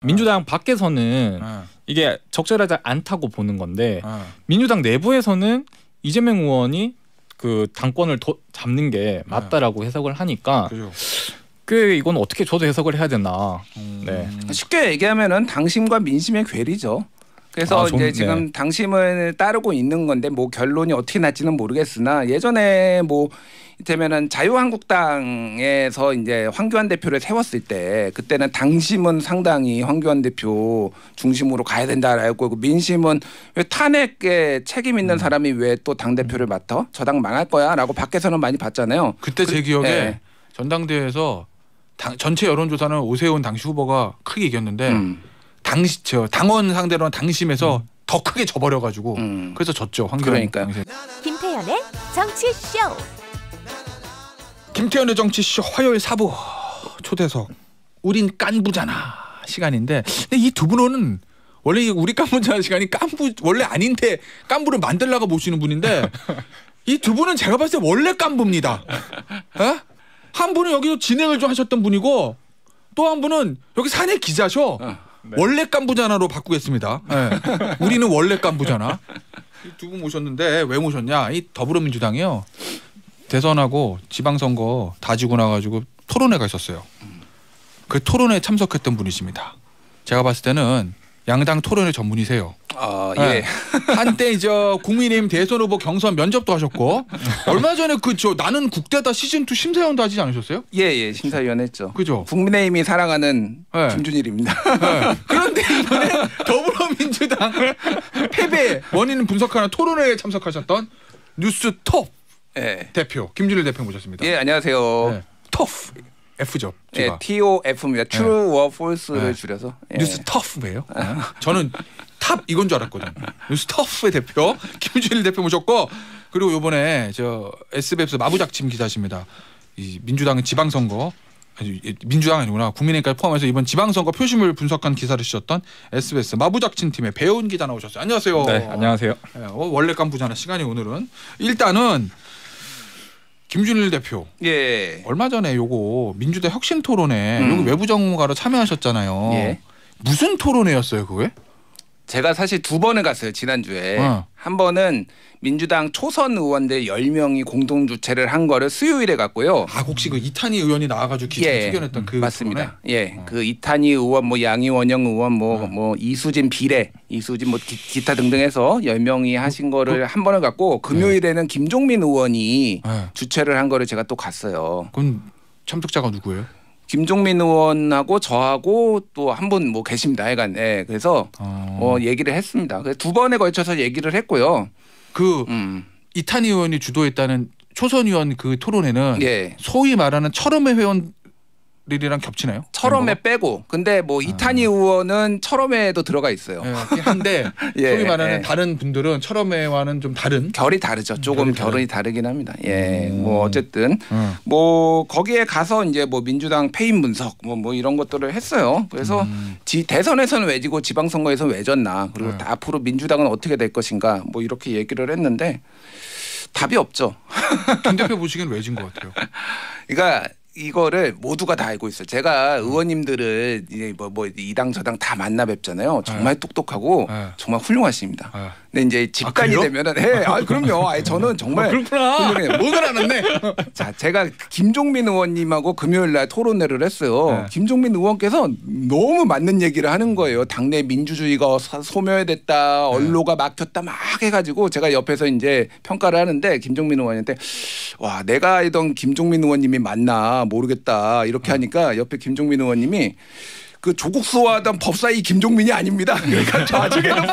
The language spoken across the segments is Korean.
민주당 밖에서는 이게 적절하지 않다고 보는 건데 민주당 내부에서는 이재명 의원이 그 당권을 잡는 게 맞다라고 해석을 하니까 그 이건 어떻게 저도 해석을 해야 되나. 네. 쉽게 얘기하면은 당심과 민심의 괴리죠. 그래서 이제 지금 당심을 따르고 있는 건데 뭐 결론이 어떻게 날지는 모르겠으나 예전에 뭐 이를테면은 자유한국당에서 이제 황교안 대표를 세웠을 때 그때는 당심은 상당히 황교안 대표 중심으로 가야 된다라고 민심은 왜 탄핵에 책임 있는 사람이 왜 또 당 대표를 맡아? 저 당 망할 거야라고 밖에서는 많이 봤잖아요. 그때 제 기억에 전당대회에서 전체 여론조사는 오세훈 당시 후보가 크게 이겼는데 당원 상대로는 당심에서 더 크게 져버려가지고 그래서 졌죠. 그러니까요. 김태현의 정치쇼. 김태현의 정치쇼 화요일 4부 초대석 우린 깐부잖아 시간인데 근데 이 두 분은 원래 우리 깐부잖아 시간이 깐부 원래 아닌데 깐부를 만들려고 모시는 분인데 이 두 분은 제가 봤을 때 원래 깐부입니다. 에? 한 분은 여기서 진행을 좀 하셨던 분이고 또 한 분은 여기 사내 기자셔. 원래 깐부잖아로 바꾸겠습니다. 네. 우리는 원래 깐부잖아. 두 분 모셨는데 왜 모셨냐? 이 더불어민주당이요. 대선하고 지방선거 다 지고 나가지고 토론회가 있었어요. 그 토론회에 참석했던 분이십니다. 제가 봤을 때는 양당 토론회 전문이세요. 예. 네. 한때 이제 국민의힘 대선 후보 경선 면접도 하셨고 얼마 전에 그 나는 국대다 시즌 2 심사위원도 하지 않으셨어요? 예, 심사위원 했죠. 그죠? 국민의힘이 사랑하는 김준일입니다. 그런데 이번에 더불어민주당 패배 원인 분석하는 토론회에 참석하셨던 뉴스톱 대표 김준일 대표 모셨습니다. 예, 안녕하세요. 네. 톱 F죠. 예, TOF입니다. True or False를 줄여서. 뉴스 터프예요. 저는 탑 이건 줄 알았거든요. 뉴스 터프의 대표 김준일 대표 모셨고 그리고 이번에 저 SBS 마부작침 기자십니다. 이 민주당은 지방선거 민주당 아니구나 국민의힘까지 포함해서 이번 지방선거 표심을 분석한 기사를 쓰셨던 SBS 마부작침 팀의 배운 기자 나오셨어요. 안녕하세요. 네, 안녕하세요. 원래 깐부잖아 시간이 오늘은 일단은. 김준일 대표. 예. 얼마 전에 요거 민주당 혁신 토론회 여기 외부 전문가로 참여하셨잖아요. 예. 무슨 토론회였어요, 그게? 제가 사실 2번을 갔어요, 지난주에. 한 번은 민주당 초선 의원들 10명이 공동 주최를 한 거를 수요일에 갔고요. 아, 혹시 그 이탄희 의원이 나와가지고 기자 출연했던 그 맞습니다. 토론회? 예. 그 이탄희 의원, 뭐 양이원영 의원, 뭐 이수진 비례, 이수진 뭐 기타 등등 해서 10명이 하신 거를 한 번을 갔고 금요일에는 김종민 의원이 주최를 한 거를 제가 또 갔어요. 그럼 참석자가 누구예요? 김종민 의원하고 저하고 또 한 분 뭐 계십니다. 하여간 그래서 얘기를 했습니다. 그래서 2번에 걸쳐서 얘기를 했고요. 그 이탄희 의원이 주도했다는 초선 의원 그 토론회는 소위 말하는 철험회 회원들이랑 겹치나요? 철험회 빼고. 근데 뭐 이탄희 의원은 철험회에도 들어가 있어요. 한데 소위 말하는 다른 분들은 철험회와는 좀 다른 결이 다르죠. 조금 결이 다르긴 합니다. 뭐 어쨌든 뭐 거기에 가서 이제 뭐 민주당 패인 분석 뭐 이런 것들을 했어요. 그래서 대선에서는 왜 지고 지방선거에서는 왜 졌나 그리고 앞으로 민주당은 어떻게 될 것인가 뭐 이렇게 얘기를 했는데 답이 없죠. 김 대표 보시기엔 왜 진 것 같아요? 그러니까 이거를 모두가 다 알고 있어요. 제가 의원님들을 이제 뭐 이 당 저 당 다 만나 뵙잖아요. 정말 똑똑하고 정말 훌륭하십니다. 근데 이제 집간이 되면은 그럼요. 저는 정말 그렇구나. 오늘 알았네. 자, 제가 김종민 의원님하고 금요일 날 토론회를 했어요. 김종민 의원께서 너무 맞는 얘기를 하는 거예요. 당내 민주주의가 소멸됐다, 언로가 막혔다 막 해가지고 제가 옆에서 이제 평가를 하는데 김종민 의원한테 와, 내가 알던 김종민 의원님이 맞나 모르겠다 이렇게 하니까 옆에 김종민 의원님이 그 조국 수호하던 법사위 김종민이 아닙니다. 그러니까 나중에는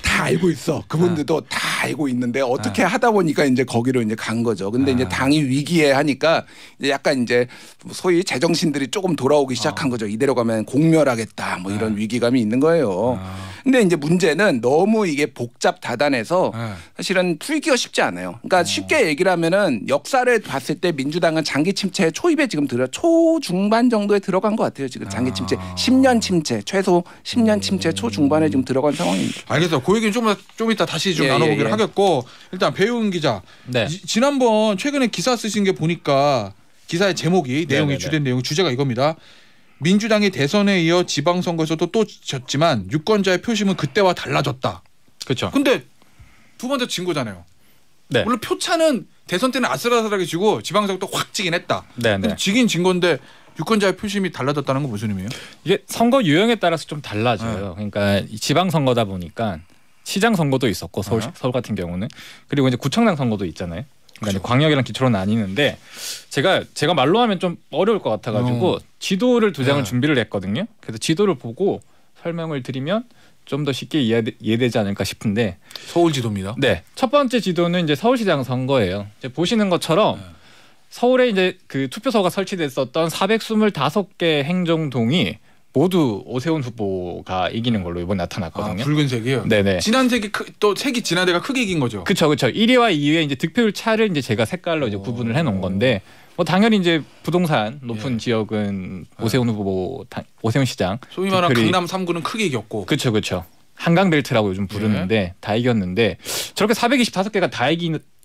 다 알고 있어. 그분들도 다 알고 있는데 어떻게 하다 보니까 이제 거기로 이제 간 거죠. 근데 이제 당이 위기에 하니까 이제 약간 이제 소위 제정신들이 조금 돌아오기 시작한 거죠. 이대로 가면 공멸하겠다 뭐 이런 위기감이 있는 거예요. 근데 이제 문제는 너무 이게 복잡 다단해서 사실은 풀기가 쉽지 않아요. 그러니까 쉽게 얘기를 하면은 역사를 봤을 때 민주당은 장기 침체 초입에 지금 초중반 정도에 들어간 것 같아요. 지금 장기 침체 10년 침체 최소 10년 침체 초중반에 지금 들어간 상황입니다. 알겠어요. 그 얘기는 좀 이따 다시 좀 나눠보기로 하겠고 일단 배우은 기자 지난번 최근에 기사 쓰신 게 보니까 기사의 제목이 내용이 주된 내용 주제가 이겁니다. 민주당이 대선에 이어 지방선거에서도 또 졌지만 유권자의 표심은 그때와 달라졌다. 그렇죠. 근데 두 번 다 진 거잖아요. 네. 물론 표차는 대선 때는 아슬아슬하게 지고 지방선거 또 확 지긴 했다. 네, 근데 지긴 진 건데 유권자의 표심이 달라졌다는 건 무슨 의미예요? 이게 선거 유형에 따라서 좀 달라져요. 그러니까 지방 선거다 보니까 시장 선거도 있었고 서울 같은 경우는 그리고 이제 구청장 선거도 있잖아요. 그러니까 그렇죠. 광역이랑 기초로 나뉘는데 제가 말로 하면 좀 어려울 것 같아가지고 지도를 두 장을 준비를 했거든요. 그래서 지도를 보고 설명을 드리면 좀 더 쉽게 이해되지 않을까 싶은데 서울 지도입니다. 네, 첫 번째 지도는 이제 서울시장 선거예요. 이제 보시는 것처럼 서울에 이제 그 투표소가 설치됐었던 425개 행정동이 모두 오세훈 후보가 이기는 걸로 이번에 나타났거든요. 아, 붉은색이요? 네네. 진한 색이 또 색이 진한 데가 크게 이긴 거죠. 그렇죠. 1위와 2위의 이제 득표율 차를 이제 제가 색깔로 이제 구분을 해놓은 건데 뭐 당연히 이제 부동산 높은 지역은 오세훈 후보, 오세훈 시장. 소위 말하는 강남 3구는 크게 이겼고. 그렇죠. 한강벨트라고 요즘 부르는데 다 이겼는데 저렇게 425개가 다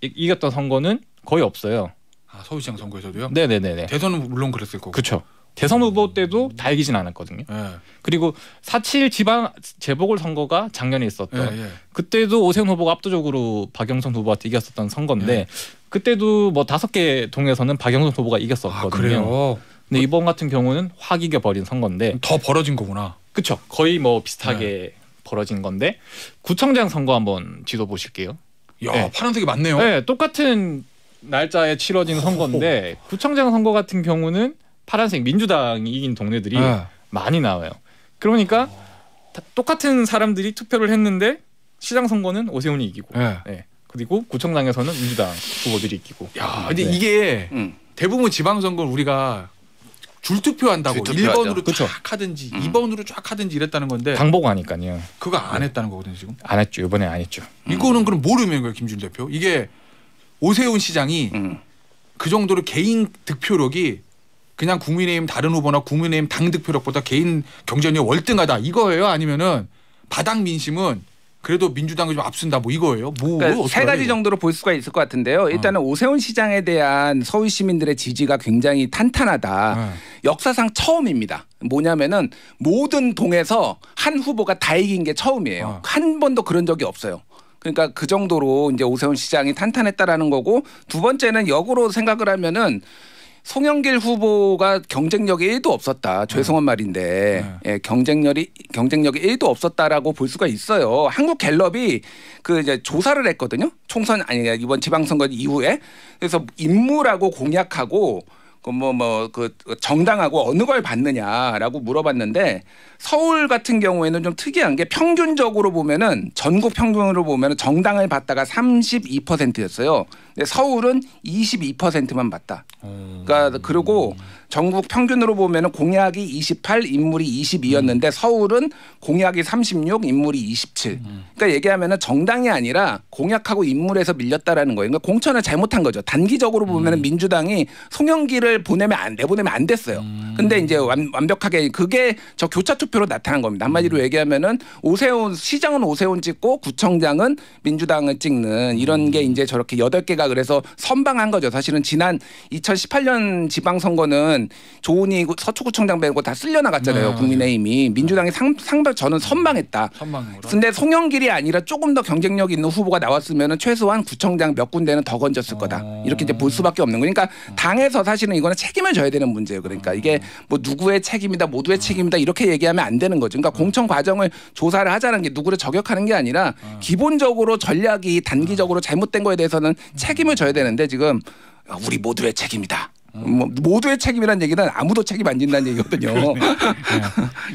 이겼던 선거는 거의 없어요. 아, 서울시장 선거에서도요? 네네네. 대선은 물론 그랬을 거고. 그렇죠. 대선 후보 때도 다 이기진 않았거든요. 네. 그리고 4.7 지방 재보궐선거가 작년에 있었던 그때도 오세훈 후보가 압도적으로 박영선 후보한테 이겼었던 선거인데 그때도 뭐 5개 동에서는 박영선 후보가 이겼었거든요. 아, 그래요? 근데 이번 같은 경우는 확 이겨버린 선거인데 더 벌어진 거구나. 그렇죠. 거의 뭐 비슷하게 벌어진 건데 구청장 선거 한번 지도 보실게요. 야, 파란색이 많네요. 네, 똑같은 날짜에 치러진 선거인데 구청장 선거 같은 경우는 파란색 민주당이 이긴 동네들이 많이 나와요. 그러니까 똑같은 사람들이 투표를 했는데 시장 선거는 오세훈이 이기고, 그리고 구청장에서는 민주당 후보들이 이기고. 야, 근데 이게 대부분 지방선거는 우리가 줄투표한다고 1번으로 쫙 하든지 2번으로 쫙 하든지 이랬다는 건데 당보고하니까요. 그거 안 했다는 거거든요 지금. 안 했죠. 이번에 안 했죠. 이거는 그럼 뭘 의미하는 거예요, 김준 대표? 이게 오세훈 시장이 그 정도로 개인 득표력이 그냥 국민의힘 다른 후보나 국민의힘 당 득표력보다 개인 경쟁력이 월등하다 이거예요? 아니면은 바닥 민심은 그래도 민주당이 좀 앞선다 뭐 이거예요? 그러니까 세 가지 정도로 볼 수가 있을 것 같은데요. 일단은 오세훈 시장에 대한 서울 시민들의 지지가 굉장히 탄탄하다. 역사상 처음입니다. 뭐냐면은 모든 동에서 한 후보가 다 이긴 게 처음이에요. 한 번도 그런 적이 없어요. 그러니까 그 정도로 이제 오세훈 시장이 탄탄했다라는 거고, 두 번째는 역으로 생각을 하면은 송영길 후보가 경쟁력이 1도 없었다. 죄송한 말인데 경쟁력이 1도 없었다라고 볼 수가 있어요. 한국갤럽이 그 이제 조사를 했거든요. 총선 이번 지방선거 이후에. 그래서 인물하고 공약하고 그 정당하고 어느 걸 받느냐라고 물어봤는데, 서울 같은 경우에는 좀 특이한 게 평균적으로 보면은 전국 평균으로 보면은 정당을 받다가 32%였어요. 근데 서울은 22%만 받다. 그러니까 그리고 전국 평균으로 보면은 공약이 28, 인물이 22였는데 서울은 공약이 36, 인물이 27. 그러니까 얘기하면은 정당이 아니라 공약하고 인물에서 밀렸다라는 거예요. 그러니까 공천을 잘못한 거죠. 단기적으로 보면은 민주당이 송영길을 내보내면 안 됐어요. 근데 이제 완벽하게 그게 저 교차 투표로 나타난 겁니다. 한마디로 얘기하면은 시장은 오세훈 찍고 구청장은 민주당을 찍는 이런 게 이제 저렇게 8개가 그래서 선방한 거죠. 사실은 지난 2018년 지방선거는 조은희 서초구청장 빼고 다 쓸려 나갔잖아요. 국민의힘이. 민주당이 저는 선방했다. 근데 송영길이 아니라 조금 더 경쟁력 있는 후보가 나왔으면 최소한 구청장 몇 군데는 더 건졌을 거다. 이렇게 이제 볼 수밖에 없는 거니까 당에서 사실은 이거는 책임을 져야 되는 문제예요. 그러니까 이게 뭐 누구의 책임이다, 모두의 책임이다 이렇게 얘기하면 안 되는 거죠. 그러니까 공천 과정을 조사를 하자는 게 누구를 저격하는 게 아니라 기본적으로 전략이 단기적으로 잘못된 거에 대해서는 책임을 져야 되는데 지금 우리 모두의 책임이다. 모두의 책임이라는 얘기는 아무도 책임 안 진다는 얘기거든요.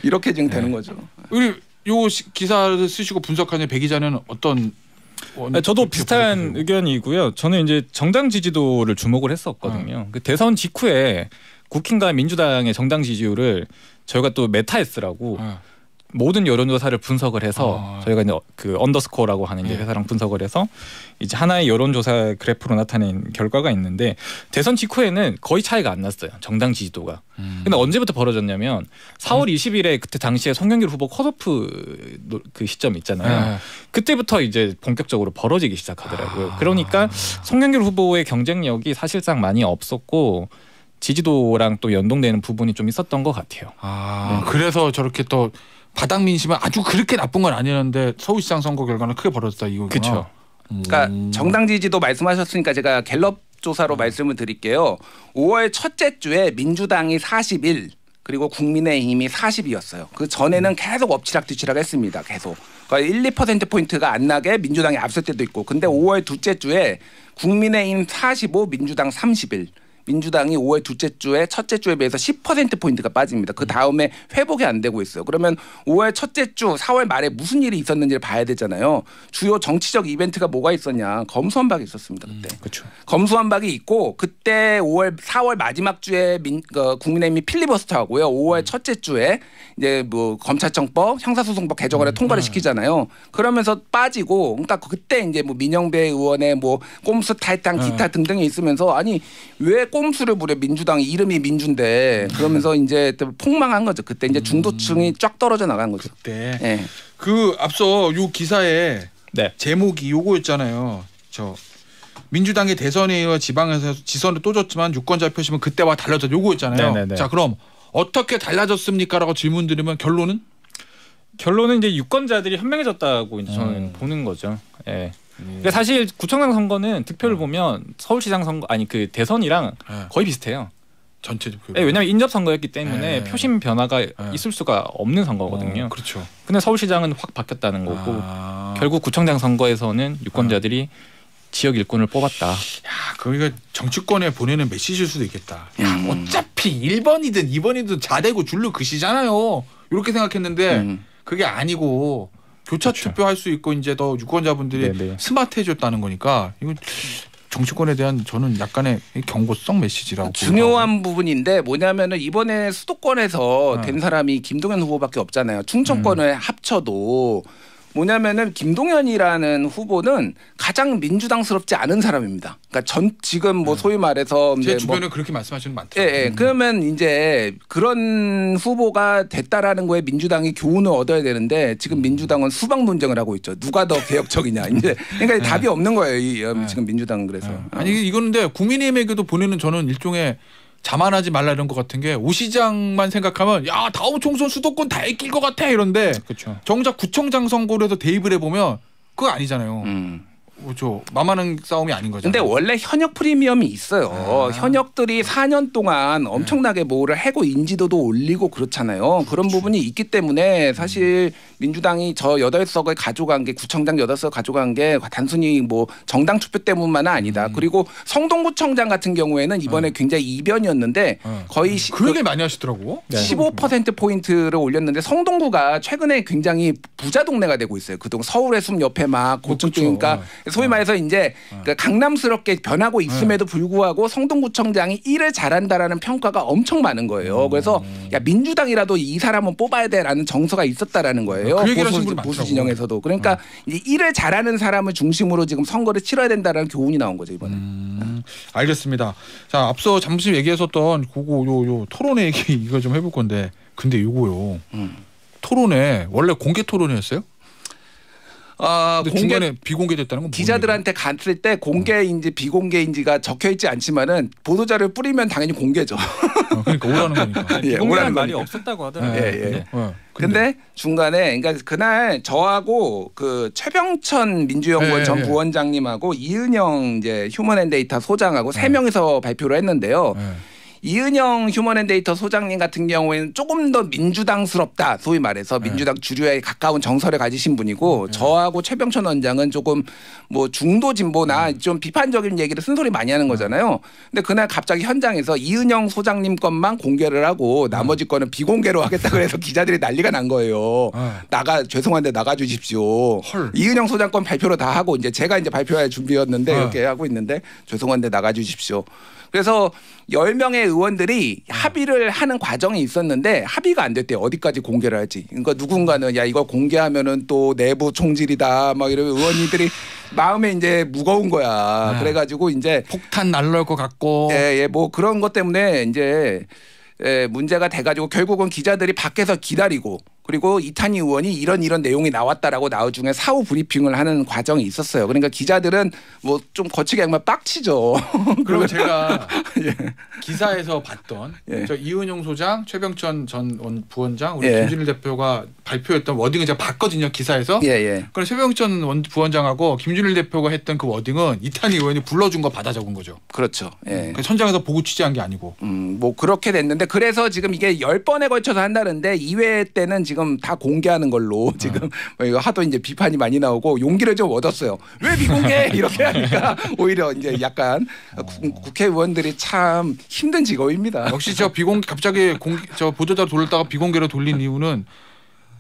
이렇게 지금 되는 거죠. 우리 요 기사를 쓰시고 분석하는 배 기자는 어떤? 저도 비슷한 의견이고요. 저는 이제 정당 지지도를 주목을 했었거든요. 그 대선 직후에 국힘과 민주당의 정당 지지율을 저희가 또 메타에스라고 모든 여론조사를 분석을 해서 저희가 이제 그 언더스코어라고 하는 이제 회사랑 분석을 해서 이제 하나의 여론조사 그래프로 나타낸 결과가 있는데, 대선 직후에는 거의 차이가 안 났어요. 정당 지지도가. 근데 언제부터 벌어졌냐면 4월 20일에 그때 당시에 송영길 후보 컷오프 그 시점 있잖아요. 그때부터 이제 본격적으로 벌어지기 시작하더라고요. 그러니까 송영길 후보의 경쟁력이 사실상 많이 없었고, 지지도랑 또 연동되는 부분이 좀 있었던 것 같아요. 그래서 저렇게 또 바닥 민심은 아주 그렇게 나쁜 건 아니었는데 서울시장 선거 결과는 크게 벌어졌다 이거구나. 그렇죠. 그러니까 정당 지지도 말씀하셨으니까 제가 갤럽 조사로 말씀을 드릴게요. 5월 첫째 주에 민주당이 41 그리고 국민의힘이 40이었어요. 그 전에는 계속 엎치락뒤치락 했습니다. 계속. 그러니까 1, 2%포인트가 안 나게 민주당이 앞설 때도 있고. 근데 5월 둘째 주에 국민의힘 45, 민주당 31. 민주당이 5월 둘째 주에 첫째 주에 비해서 10%포인트가 빠집니다. 그 다음에 회복이 안 되고 있어요. 그러면 5월 첫째 주 4월 말에 무슨 일이 있었는지를 봐야 되잖아요. 주요 정치적 이벤트가 뭐가 있었냐. 검수완박이 있었습니다. 그때. 그렇죠. 검수완박이 있고 그때 4월 마지막 주에 국민의힘이 필리버스터 하고요. 5월 첫째 주에 이제 뭐 검찰청법, 형사소송법 개정안을 통과를 시키잖아요. 그러면서 빠지고 그러니까 그때 이제 뭐 민영배 의원의 뭐 꼼수 탈당 기타 등등이 있으면서 아니 왜 꼼수를 부려 민주당 이름이 민주인데 그러면서 이제 또 폭망한 거죠. 그때 이제 중도층이 쫙 떨어져 나간 거죠. 그때 네. 그 앞서 요 기사에 네. 제목이 요거였잖아요. 저 민주당의 대선에 이어 지방에서 지선을 또 줬지만 유권자 표심은 그때와 달라졌다. 요거였잖아요. 네네네. 자 그럼 어떻게 달라졌습니까라고 질문 드리면 결론은 이제 유권자들이 현명해졌다고 이제 저는 보는 거죠. 예. 근데 사실 구청장 선거는 득표를 보면 서울시장 선거 아니 그 대선이랑 거의 비슷해요. 전체 득표. 네, 왜냐하면 인접 선거였기 때문에 표심 변화가 있을 수가 없는 선거거든요. 그렇죠. 근데 서울시장은 확 바뀌었다는 거고 결국 구청장 선거에서는 유권자들이 지역 일꾼을 뽑았다. 야, 그러니까 정치권에 보내는 메시지일 수도 있겠다. 야, 어차피 1번이든 2번이든 자대고 줄로 그시잖아요. 이렇게 생각했는데 그게 아니고 교차 투표할 수 있고 이제 더 유권자분들이 스마트해졌다는 거니까 이건 정치권에 대한 저는 약간의 경고성 메시지라고 중요한 부분인데 뭐냐면은 이번에 수도권에서 된 사람이 김동연 후보밖에 없잖아요. 충청권을 합쳐도 뭐냐면은 김동연이라는 후보는 가장 민주당스럽지 않은 사람입니다. 그러니까 지금 뭐 소위 말해서 제 주변에 그렇게 말씀하시는 분 많더라고요. 예, 그러면 이제 그런 후보가 됐다라는 거에 민주당이 교훈을 얻어야 되는데 지금 민주당은 수박 논쟁을 하고 있죠. 누가 더 개혁적이냐. 이제 그러니까 답이 없는 거예요. 지금 민주당은 그래서. 아니 이거는데 국민의힘에게도 보내는 저는 일종의 자만하지 말라 이런 것 같은 게 오 시장만 생각하면 야 다음 총선 수도권 다 이길 것 같아 이런데 그렇죠. 정작 구청장 선거로 해서 대입을 해보면 그거 아니잖아요. 그렇죠. 만만한 싸움이 아닌 거죠. 근데 원래 현역 프리미엄이 있어요. 현역들이 4년 동안 엄청나게 뭐를 하고 인지도도 올리고 그렇잖아요. 그런 부분이 있기 때문에 사실 민주당이 저 8석을 가져간 게 구청장 8석 가져간 게 단순히 뭐 정당 투표 때문만은 아니다. 그리고 성동구청장 같은 경우에는 이번에 굉장히 이변이었는데 거의 그 얘기 많이 하시더라고. 15%포인트를 올렸는데 성동구가 최근에 굉장히 부자 동네가 되고 있어요. 그동안 서울의 숲 옆에 막 고층이니까 소위 말해서 이제 강남스럽게 변하고 있음에도 불구하고 성동구청장이 일을 잘한다라는 평가가 엄청 많은 거예요. 그래서 야 민주당이라도 이 사람은 뽑아야 돼라는 정서가 있었다라는 거예요. 그 얘기를 하신 분이 보수 진영에서도. 그러니까 이제 일을 잘하는 사람을 중심으로 지금 선거를 치러야 된다라는 교훈이 나온 거죠 이번에. 알겠습니다. 자 앞서 잠시 얘기했었던 그거 요 토론회 얘기 이거 좀 해볼 건데 근데 요거요. 토론회 원래 공개 토론회였어요? 근데 중간에 비공개됐다는 건 기자들한테 갔을 때 공개인지 비공개인지가 적혀 있지 않지만은 보도자료를 뿌리면 당연히 공개죠. 그러니까 오라는 거니까. 비공개라는 말이 없었다고 하더라고요. 근데 중간에 그러니까 그날 저하고 그 최병천 민주연구원 전 부원장님하고 이은영 이제 휴먼앤데이터 소장하고 3명이서 발표를 했는데요. 이은영 휴먼앤데이터 소장님 같은 경우에는 조금 더 민주당스럽다. 소위 말해서 민주당 주류에 가까운 정서를 가지신 분이고 저하고 최병천 원장은 조금 뭐 중도 진보나 좀 비판적인 얘기를 쓴소리 많이 하는 거잖아요. 근데 그날 갑자기 현장에서 이은영 소장님 것만 공개를 하고 나머지 거는 비공개로 하겠다 그래서 기자들이 난리가 난 거예요. 죄송한데 나가 주십시오. 이은영 소장 건 발표로 다 하고 이제 제가 이제 발표할 준비였는데 이렇게 하고 있는데 죄송한데 나가 주십시오. 그래서 10명의 의원들이 합의를 하는 과정이 있었는데 합의가 안 됐대요. 어디까지 공개를 할지. 그러니까 누군가는 야 이거 공개하면은 또 내부 총질이다 막 이러면 의원님들이 마음에 이제 무거운 거야. 그래가지고 이제 폭탄 날라올 것 같고. 뭐 그런 것 때문에 이제 문제가 돼가지고 결국은 기자들이 밖에서 기다리고 그리고 이탄희 의원이 이런 내용이 나왔다라고 나중에 사후 브리핑을 하는 과정이 있었어요. 그러니까 기자들은 뭐 좀 거치게 정말 빡치죠. 그리고 제가 예. 기사에서 봤던 예. 저 이은영 소장, 최병천 전 부원장, 우리 예. 김준일 대표가 발표했던 워딩을 제가 봤거든요. 기사에서. 예. 그래서 최병천 부원장하고 김준일 대표가 했던 그 워딩은 이탄희 의원이 불러준 거 받아 적은 거죠. 그렇죠. 예. 현장에서 보고 취재한 게 아니고. 뭐 그렇게 됐는데 그래서 지금 이게 10번에 걸쳐서 한다는데 2회 때는 지금 다 공개하는 걸로 지금 이거 하도 이제 비판이 많이 나오고 용기를 좀 얻었어요. 왜 비공개 이렇게 하니까 오히려 이제 약간 국회의원들이 참 힘든 직업입니다. 역시 저 비공개 갑자기 저 보도자료 돌렸다가 비공개로 돌린 이유는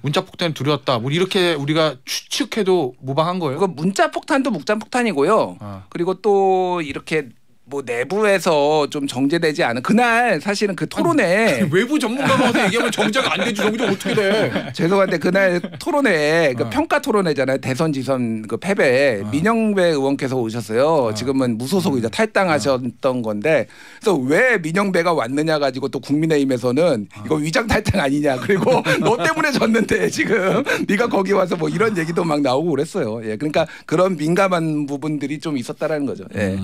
문자 폭탄이 두려웠다. 뭐 이렇게 우리가 추측해도 무방한 거예요. 그 문자 폭탄도 묵자 폭탄이고요. 그리고 또 이렇게 뭐 내부에서 좀 정제되지 않은 그날 사실은 그 토론회 아니, 외부 전문가가 와서 얘기하면 정제가 안 되지. 정제 어떻게 돼? 죄송한데 그날 토론회 그 평가 토론회잖아요. 대선 지선 그 패배 민영배 의원께서 오셨어요. 지금은 무소속이자 탈당하셨던 건데 그래서 왜 민영배가 왔느냐 가지고 또 국민의힘에서는 이거 위장 탈당 아니냐 그리고 너 때문에 졌는데 지금 네가 거기 와서 뭐 이런 얘기도 막 나오고 그랬어요. 예, 그러니까 그런 민감한 부분들이 좀 있었다라는 거죠. 예.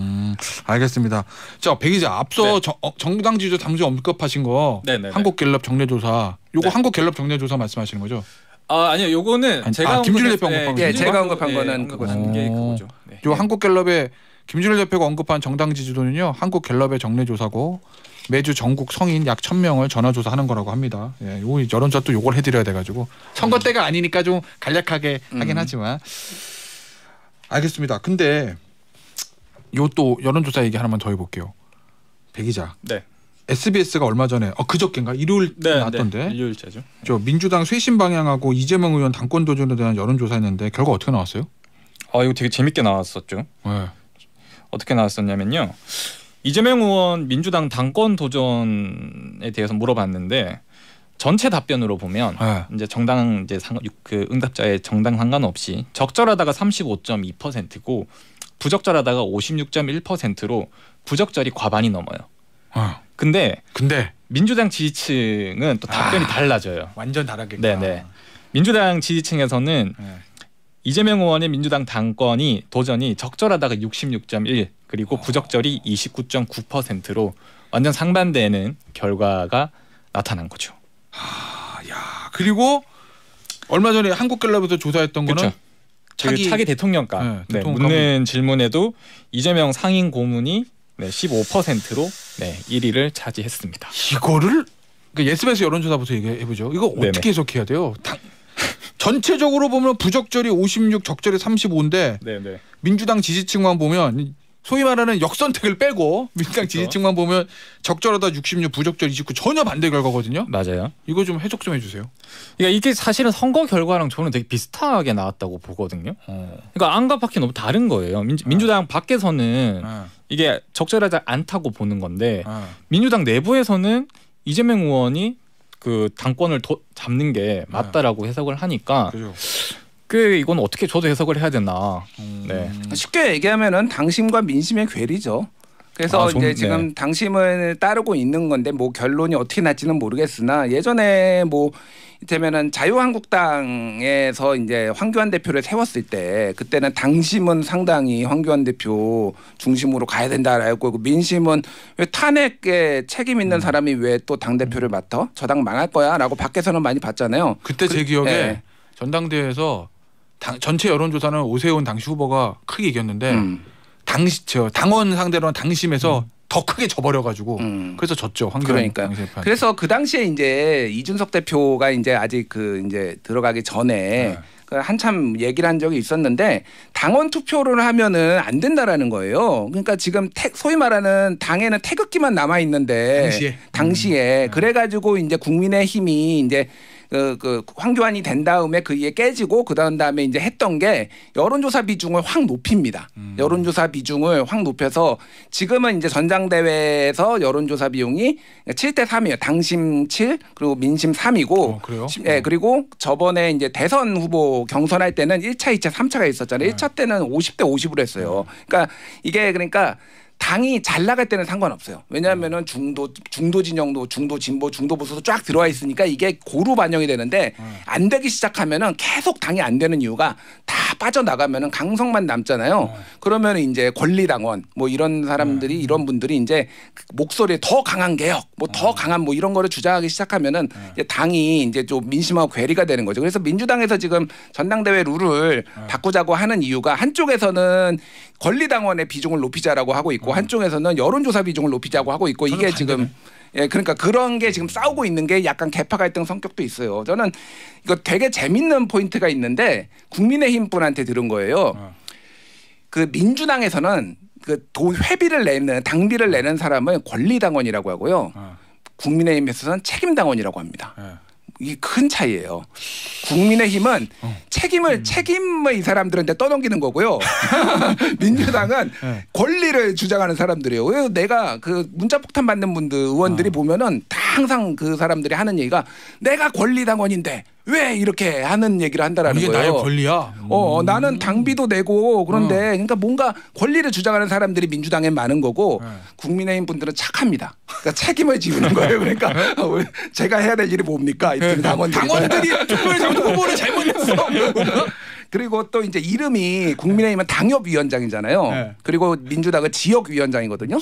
알겠습니다. 자, 배 기자 앞서 정당 지지도 당시 언급하신 거 한국갤럽 정례조사 요거 한국갤럽 정례조사 말씀하시는 거죠? 아니요, 요거는 제가 김준일 대표 언급한 거죠. 제가 언급한 거는 그거죠. 게 그거죠. 네. 요 한국갤럽의 김준일 대표가 언급한 정당 지지도는요. 한국갤럽의 정례조사고 매주 전국 성인 약 1,000명을 전화조사하는 거라고 합니다. 예, 요 여론조사 또 요걸 해드려야 돼가지고 선거 때가 아니니까 좀 간략하게 하긴 하지만 알겠습니다. 근데 요 또 여론조사 얘기 하나만 더 해볼게요. 배 기자. 네. SBS가 얼마 전에 그저께인가 일요일 나왔던데. 네, 일요일자죠. 저 민주당 쇄신 방향하고 이재명 의원 당권 도전에 대한 여론조사했는데 결과 어떻게 나왔어요? 이거 되게 재밌게 나왔었죠. 네. 어떻게 나왔었냐면요. 이재명 의원 민주당 당권 도전에 대해서 물어봤는데 전체 답변으로 보면 이제 정당 그 응답자의 정당 상관없이 적절하다가 35.2%고 부적절하다가 56.1%로 부적절이 과반이 넘어요. 근데 민주당 지지층은 또 답변이 달라져요. 완전 다르겠구나. 네네. 민주당 지지층에서는 이재명 의원의 민주당 당권이 도전이 적절하다가 66.1 그리고 부적절이 29.9%로 완전 상반되는 결과가 나타난 거죠. 그리고 얼마 전에 한국갤럽에서 조사했던 거는 차기 대통령감 묻는 질문에도 이재명 상임 고문이 15%로 1위를 차지했습니다. 이거를 SBS 여론조사 부터 얘기해보죠. 이거 어떻게 해석해야 돼요? 전체적으로 보면 부적절이 56, 적절이 35인데 민주당 지지층만 보면 소위 말하는 역선택을 빼고 민주당 지지층만 보면 적절하다 66, 부적절 29 전혀 반대 결과거든요. 맞아요. 이거 좀 해석 좀 해주세요. 그러니까 이게 사실은 선거 결과랑 저는 되게 비슷하게 나왔다고 보거든요. 그러니까 안과 밖이 너무 다른 거예요. 민주당 밖에서는 이게 적절하지 않다고 보는 건데 민주당 내부에서는 이재명 의원이 그 당권을 잡는 게 맞다라고 해석을 하니까 이건 어떻게 저도 해석을 해야 되나. 쉽게 얘기하면은 당심과 민심의 괴리죠. 그래서 이제 지금 당심을 따르고 있는 건데 뭐 결론이 어떻게 날지는 모르겠으나 예전에 뭐 이를테면은 자유한국당에서 이제 황교안 대표를 세웠을 때 그때는 당심은 상당히 황교안 대표 중심으로 가야 된다라고 민심은 왜 탄핵에 책임 있는 사람이 왜 또 당 대표를 맡아? 저 당 망할 거야라고 밖에서는 많이 봤잖아요. 그때 제 기억에 전당대회에서 전체 여론조사는 오세훈 당시 후보가 크게 이겼는데 당원 상대로는 당심에서 더 크게 져버려가지고 그래서 졌죠. 그러니까요. 그래서 그 당시에 이제 이준석 대표가 이제 아직 이제 들어가기 전에 한참 얘기를 한 적이 있었는데 당원 투표를 하면은 안 된다라는 거예요. 그러니까 지금 소위 말하는 당에는 태극기만 남아 있는데 당시에 그래가지고 이제 국민의힘이 이제 그 황교안이 된 다음에 그 이에 깨지고 그다음에 이제 했던 게 여론조사 비중을 확 높입니다. 여론조사 비중을 확 높여서 지금은 이제 전당대회에서 여론조사 비용이 7대 3이에요. 당심 7 그리고 민심 3이고 그래요? 그리고 저번에 이제 대선 후보 경선할 때는 1차, 2차, 3차가 있었잖아요. 1차 때는 50대 50으로 했어요. 그러니까 이게 당이 잘 나갈 때는 상관없어요. 왜냐하면은 중도 진영도 중도 진보 중도 보수도 쫙 들어와 있으니까 이게 고루 반영이 되는데 안 되기 시작하면은 계속 당이 안 되는 이유가 다 빠져나가면은 강성만 남잖아요. 그러면 이제 권리당원 뭐 이런 사람들이 이런 분들이 이제 목소리에 더 강한 개혁 뭐 더 강한 뭐 이런 거를 주장하기 시작하면은 이제 당이 이제 좀 민심하고 괴리가 되는 거죠. 그래서 민주당에서 지금 전당대회 룰을 바꾸자고 하는 이유가 한쪽에서는 권리당원의 비중을 높이자라고 하고 있고 한쪽에서는 여론조사 비중을 높이자고 하고 있고 이게 지금 예, 그러니까 그런 게 지금 싸우고 있는 게 약간 계파 갈등 성격도 있어요. 저는 이거 되게 재밌는 포인트가 있는데 국민의힘 분한테 들은 거예요. 그 민주당에서는 그 돈 회비를 내는 당비를 내는 사람은 권리당원이라고 하고요. 국민의힘에서는 책임당원이라고 합니다. 이게 큰 차이예요. 국민의힘은 책임을 이 사람들한테 떠넘기는 거고요. 민주당은 권리를 주장하는 사람들이에요. 왜 내가 그 문자폭탄 받는 분들 의원들이 보면은 다 항상 그 사람들이 하는 얘기가 내가 권리당원인데 왜 이렇게 하는 얘기를 한다라는 이게 거예요. 나의 권리야. 나는 당비도 내고 그런데 그러니까 뭔가 권리를 주장하는 사람들이 민주당에 많은 거고 국민의힘 분들은 착합니다. 그러니까 책임을 지우는 거예요. 그러니까 제가 해야 될 일이 뭡니까? 당원들이 투표를 잘못 후보를 잘못했어. 그리고 또 이제 이름이 국민의힘은 당협위원장이잖아요. 그리고 민주당은 지역위원장이거든요.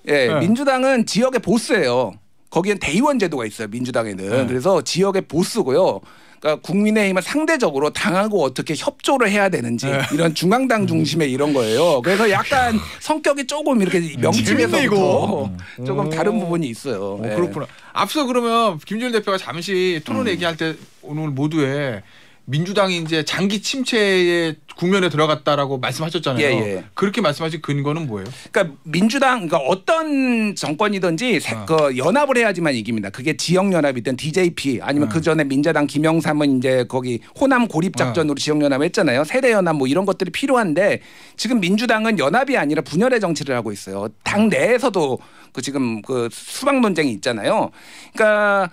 예, 민주당은 지역의 보스예요. 거기엔 대의원 제도가 있어요. 민주당에는. 그래서 지역의 보스고요. 그러니까 국민의힘은 상대적으로 당하고 어떻게 협조를 해야 되는지 이런 중앙당 중심의 이런 거예요. 그래서 약간 성격이 조금 이렇게 명칭에서부터 조금 다른 부분이 있어요. 네. 그렇구나. 앞서 그러면 김준일 대표가 잠시 토론 얘기할 때 오늘 모두에 민주당이 이제 장기 침체의 국면에 들어갔다라고 말씀하셨잖아요. 예. 그렇게 말씀하신 근거는 뭐예요? 그러니까 민주당, 그러니까 어떤 정권이든지 그 연합을 해야지만 이깁니다. 그게 지역연합이든 DJP 아니면 그 전에 민자당 김영삼은 이제 거기 호남 고립작전으로 지역연합을 했잖아요. 세대연합 뭐 이런 것들이 필요한데 지금 민주당은 연합이 아니라 분열의 정치를 하고 있어요. 당 내에서도 그 지금 그 수박 논쟁이 있잖아요. 그러니까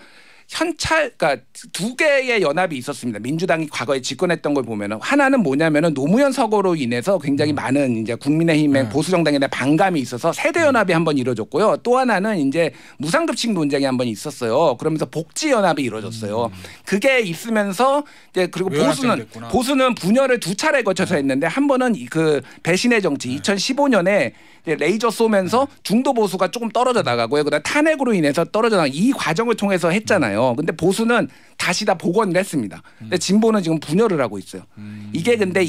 그러니까 두 개의 연합이 있었습니다. 민주당이 과거에 집권했던 걸 보면은 하나는 뭐냐면은 노무현 서거로 인해서 굉장히 많은 이제 국민의힘의 보수 정당에 대한 반감이 있어서 세대 연합이 한번 이루어졌고요. 또 하나는 이제 무상급식 논쟁이 한번 있었어요. 그러면서 복지 연합이 이루어졌어요. 그게 있으면서 이제 그리고 보수는 분열을 두 차례 거쳐서 했는데 한 번은 그 배신의 정치 2015년에 레이저 쏘면서 중도 보수가 조금 떨어져 나가고요. 그다음 탄핵으로 인해서 떨어져 나가 이 과정을 통해서 했잖아요. 근데 보수는 다시 다 복원을 했습니다. 근데 진보는 지금 분열을 하고 있어요. 이게 근데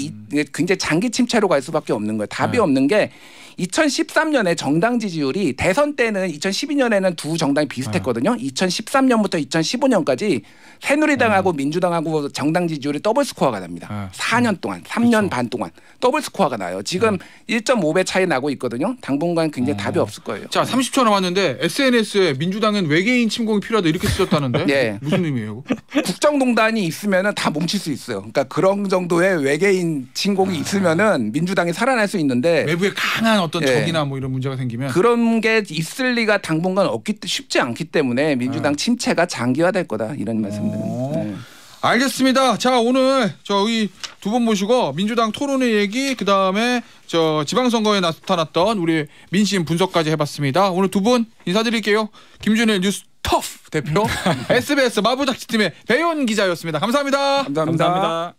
굉장히 장기 침체로 갈 수밖에 없는 거예요. 답이 없는 게 2013년에 정당 지지율이 대선 때는 2012년에는 두 정당이 비슷했거든요. 2013년부터 2015년까지 새누리당하고 민주당하고 정당 지지율이 더블 스코어가 납니다. 4년 동안, 3년 반 동안 더블 스코어가 나요. 지금 1.5배 차이 나고 있거든요. 당분간 굉장히 답이 없을 거예요. 자, 30초 남았는데 SNS에 민주당은 외계인 침공이 필요하다 이렇게 쓰셨다는데 네. 무슨 의미예요? 국정농단이 있으면은 다 뭉칠 수 있어요. 그러니까 그런 정도의 외계인 침공이 있으면은 민주당이 살아날 수 있는데 외부에 강한 어떤 적이나 뭐 이런 문제가 생기면 그런 게 있을 리가 당분간 쉽지 않기 때문에 민주당 침체가 장기화될 거다 이런 말씀드립니다. 네. 알겠습니다. 자, 오늘 저희 두 분 모시고 민주당 토론회 얘기 그다음에 저 지방선거에 나타났던 우리 민심 분석까지 해봤습니다. 오늘 두 분 인사드릴게요. 김준일 뉴스 터프 대표 SBS 마부작지팀의 배현 기자였습니다. 감사합니다. 감사합니다.